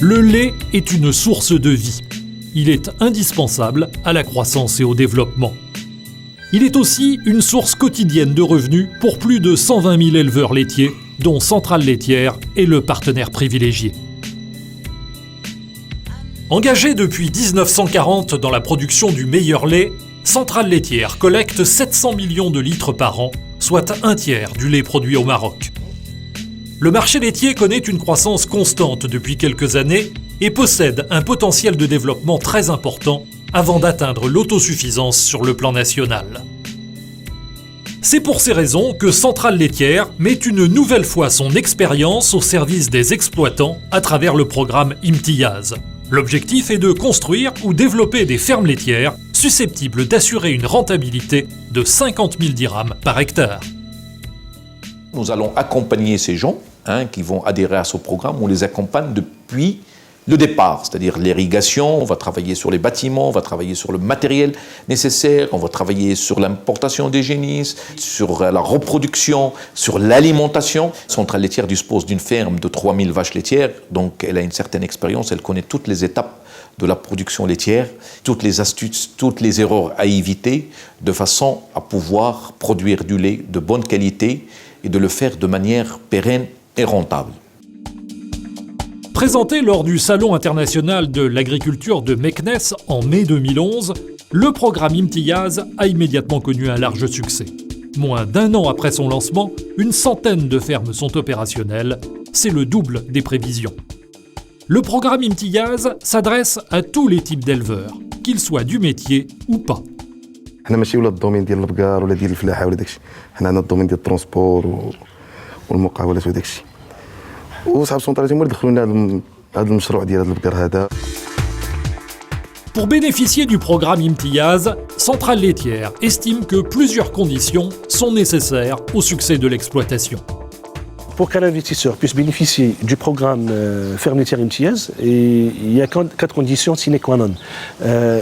Le lait est une source de vie. Il est indispensable à la croissance et au développement. Il est aussi une source quotidienne de revenus pour plus de 120 000 éleveurs laitiers, dont Centrale Laitière est le partenaire privilégié. Engagée depuis 1940 dans la production du meilleur lait, Centrale Laitière collecte 700 millions de litres par an, soit un tiers du lait produit au Maroc. Le marché laitier connaît une croissance constante depuis quelques années et possède un potentiel de développement très important avant d'atteindre l'autosuffisance sur le plan national. C'est pour ces raisons que Centrale Laitière met une nouvelle fois son expérience au service des exploitants à travers le programme Imtiyaz. L'objectif est de construire ou développer des fermes laitières susceptibles d'assurer une rentabilité de 50 000 dirhams par hectare. Nous allons accompagner ces gens qui vont adhérer à ce programme. On les accompagne depuis le départ, c'est-à-dire l'irrigation. On va travailler sur les bâtiments, on va travailler sur le matériel nécessaire, on va travailler sur l'importation des génisses, sur la reproduction, sur l'alimentation. Centrale Laitière dispose d'une ferme de 3000 vaches laitières, donc elle a une certaine expérience, elle connaît toutes les étapes de la production laitière, toutes les astuces, toutes les erreurs à éviter, de façon à pouvoir produire du lait de bonne qualité et de le faire de manière pérenne et rentable. Présenté lors du Salon international de l'agriculture de Meknes en mai 2011, le programme Imtiyaz a immédiatement connu un large succès. Moins d'un an après son lancement, une centaine de fermes sont opérationnelles. C'est le double des prévisions. Le programme Imtiyaz s'adresse à tous les types d'éleveurs, qu'ils soient du métier ou pas. حنا ماشي ولا الدومين ديال البقار ولا ديال الفلاحه ولا داكشي، حنا عندنا الدومين ديال الترونسبور والمقاولات وداكشي. وصحاب سونطراليتي هما اللي دخلوا لنا هذا المشروع ديال هذا البقر هذا. Pour bénéficier du programme Imtiyaz, Centrale Laitière estime que plusieurs conditions sont nécessaires au succès de l'exploitation. Pour qu'un investisseur puisse bénéficier du programme Ferme Laitière Imtiyaz, il y a 4 conditions sine qua non.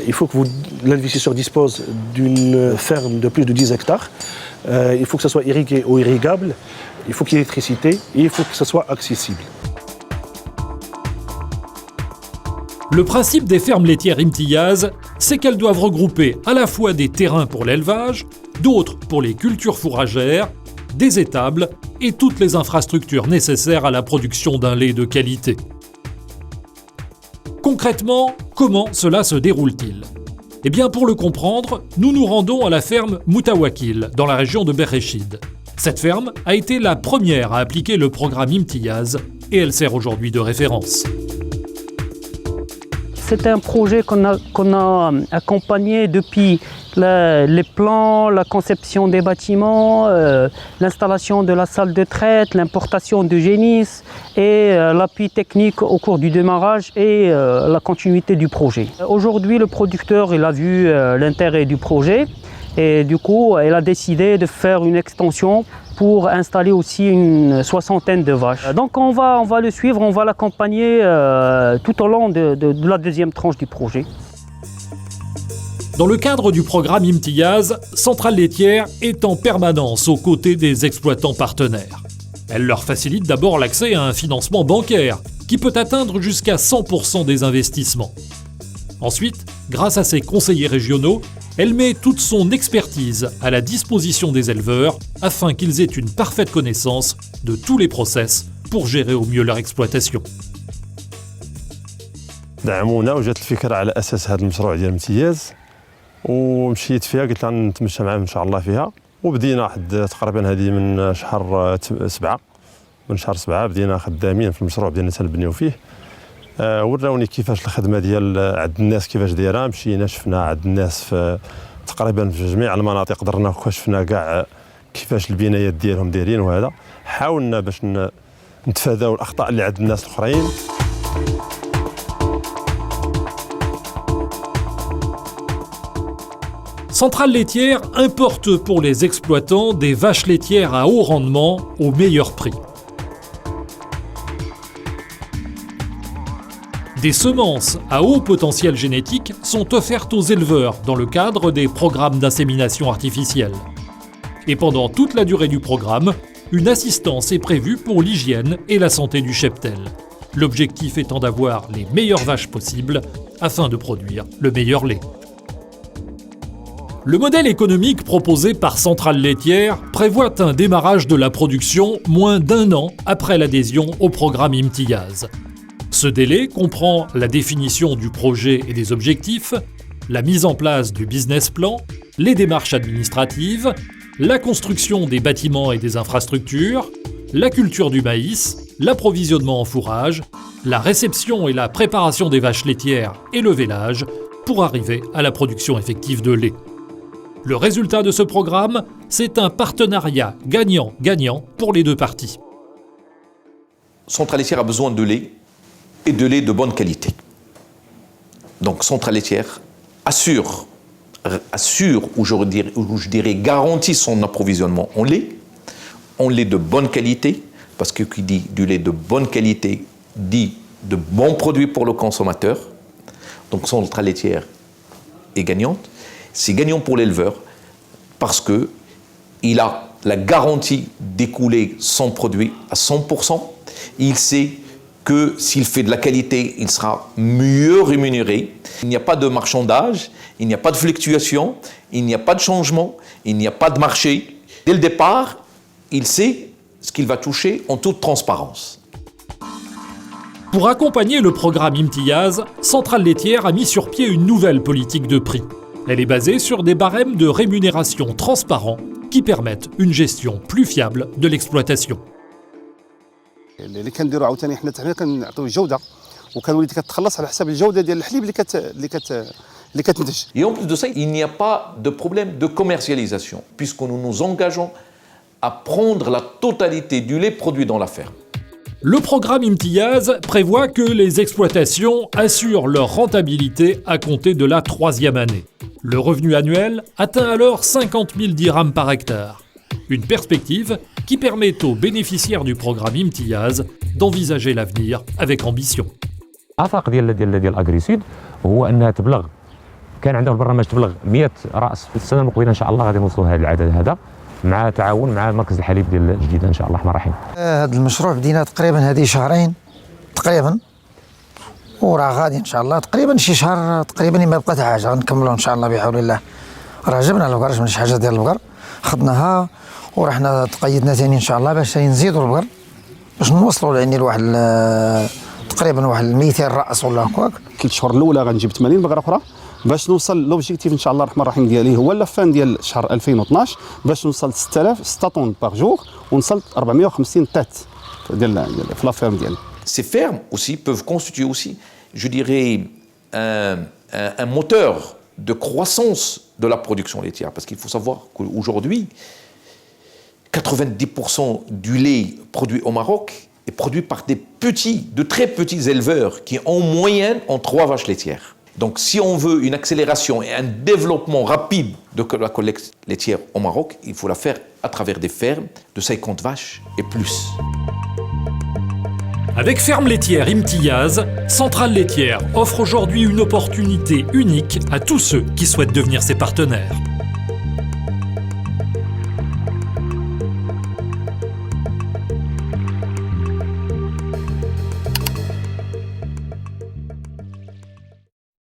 Il faut que l'investisseur dispose d'une ferme de plus de 10 hectares. Il faut que ça soit irrigué ou irrigable. Il faut qu'il y ait l'électricité et il faut que ça soit accessible. Le principe des fermes laitières Imtiyaz, c'est qu'elles doivent regrouper à la fois des terrains pour l'élevage, d'autres pour les cultures fourragères, des étables et toutes les infrastructures nécessaires à la production d'un lait de qualité. Concrètement, comment cela se déroule-t-il ? Eh bien, pour le comprendre, nous nous rendons à la ferme Moutawakil, dans la région de Bereshid. Cette ferme a été la première à appliquer le programme Imtiyaz et elle sert aujourd'hui de référence. C'est un projet qu'on a accompagné depuis les plans, la conception des bâtiments, l'installation de la salle de traite, l'importation de génisses et l'appui technique au cours du démarrage et la continuité du projet. Aujourd'hui, le producteur il a vu l'intérêt du projet et du coup, il a décidé de faire une extension pour installer aussi une 60aine de vaches. Donc on va le suivre, on va l'accompagner tout au long de la deuxième tranche du projet. Dans le cadre du programme Imtiyaz, Centrale Laitière est en permanence aux côtés des exploitants partenaires. Elle leur facilite d'abord l'accès à un financement bancaire qui peut atteindre jusqu'à 100% des investissements. Ensuite, grâce à ses conseillers régionaux, elle met toute son expertise à la disposition des éleveurs afin qu'ils aient une parfaite connaissance de tous les process pour gérer au mieux leur exploitation. دعمونا وجات الفكرة على أساس هذا المشروع ديال امتياز ومشيت فيها قلت لها نتمشى معاهم إن شاء الله فيها وبدينا واحد تقريبا هذه من شهر 7 من شهر 7 بدينا خدامين في المشروع بدينا تنبنيو فيه وراوني كيفاش الخدمة ديال عند الناس كيفاش دايرة مشينا شفنا عند الناس في تقريبا في جميع المناطق درنا شفنا كاع كيفاش البنايات ديالهم دايرين وهذا حاولنا باش نتفاداو الأخطاء اللي عند الناس الآخرين. Centrale Laitière importe pour les exploitants des vaches laitières à haut rendement au meilleur prix. Des semences à haut potentiel génétique sont offertes aux éleveurs dans le cadre des programmes d'insémination artificielle. Et pendant toute la durée du programme, une assistance est prévue pour l'hygiène et la santé du cheptel. l'objectif étant d'avoir les meilleures vaches possibles afin de produire le meilleur lait. Le modèle économique proposé par Centrale laitière prévoit un démarrage de la production moins d'1 an après l'adhésion au programme Imtiyaz. Ce délai comprend la définition du projet et des objectifs, la mise en place du business plan, les démarches administratives, la construction des bâtiments et des infrastructures, la culture du maïs, l'approvisionnement en fourrage, la réception et la préparation des vaches laitières et le vélage pour arriver à la production effective de lait. Le résultat de ce programme, c'est un partenariat gagnant-gagnant pour les deux parties. Centrale laitière a besoin de lait et de lait de bonne qualité. Donc Centrale laitière assure ou je dirais garantit son approvisionnement en lait de bonne qualité, parce que qui dit du lait de bonne qualité dit de bons produits pour le consommateur. Donc Centrale laitière est gagnante. C'est gagnant pour l'éleveur parce qu'il a la garantie d'écouler son produit à 100%. Il sait que s'il fait de la qualité, il sera mieux rémunéré. Il n'y a pas de marchandage, il n'y a pas de fluctuation, il n'y a pas de changement, il n'y a pas de marché. Dès le départ, il sait ce qu'il va toucher en toute transparence. Pour accompagner le programme Imtiyaz, Centrale laitière a mis sur pied une nouvelle politique de prix. Elle est basée sur des barèmes de rémunération transparents qui permettent une gestion plus fiable de l'exploitation. اللي كنديروا عاوتاني حنا حنا كنعطيو الجوده وكنولي كتخلص على حساب الجوده ديال الحليب اللي كتنتج. Et en plus de ça, il n'y a pas de problème de commercialisation puisque nous nous engageons à prendre la totalité du lait produit dans la ferme. Le programme Imtiyaz prévoit que les exploitations assurent leur rentabilité à compter de la 3e année. Le revenu annuel atteint alors 50 000 dirhams par hectare. Une perspective qui permet aux bénéficiaires du programme Imtiyaz d'envisager l'avenir avec ambition. الآفاق ديال أغريسيد هو أنها تبلغ كان عندهم برنامج تبلغ 100 رأس في السنة المقبلة إن شاء الله غادي نوصلوا هذا العدد هذا مع تعاون مع مركز الحليب ديال الجديدة إن شاء الله الرحمن الرحيم. هذا المشروع بدينا تقريبا هذه شهرين تقريبا وراه غادي إن شاء الله تقريبا شي شهر تقريبا ما بقى حتى حاجة غنكملوا إن شاء الله بحول الله. راه جبنا البقر جبنا شي حاجة ديال البقر خدناها ورحنا تقيدنا ثاني إن شاء الله باش نزيدوا البقر باش نوصلوا يعني لواحد تقريبا واحد 200 رأس ولا هكاك. كل الشهور الاولى غنجيب 80 بقره اخرى باش نوصل لوبجيكتيف ان شاء الله الرحمن الرحيم ديالي هو لافان ديال شهر 2012 باش نوصل 6 طون باغ جور ونوصل 450 تات ديال في لافيرم ديالي. Ces fermes aussi peuvent constituer aussi, je dirais, un moteur de croissance de la production laitière. Parce qu'il faut savoir qu'aujourd'hui, 90% du lait produit au Maroc est produit par de très petits éleveurs qui en moyenne ont 3 vaches laitières. Donc si on veut une accélération et un développement rapide de la collecte laitière au Maroc, il faut la faire à travers des fermes de 50 vaches et plus. Avec Ferme laitière Imtiyaz, Centrale laitière offre aujourd'hui une opportunité unique à tous ceux qui souhaitent devenir ses partenaires.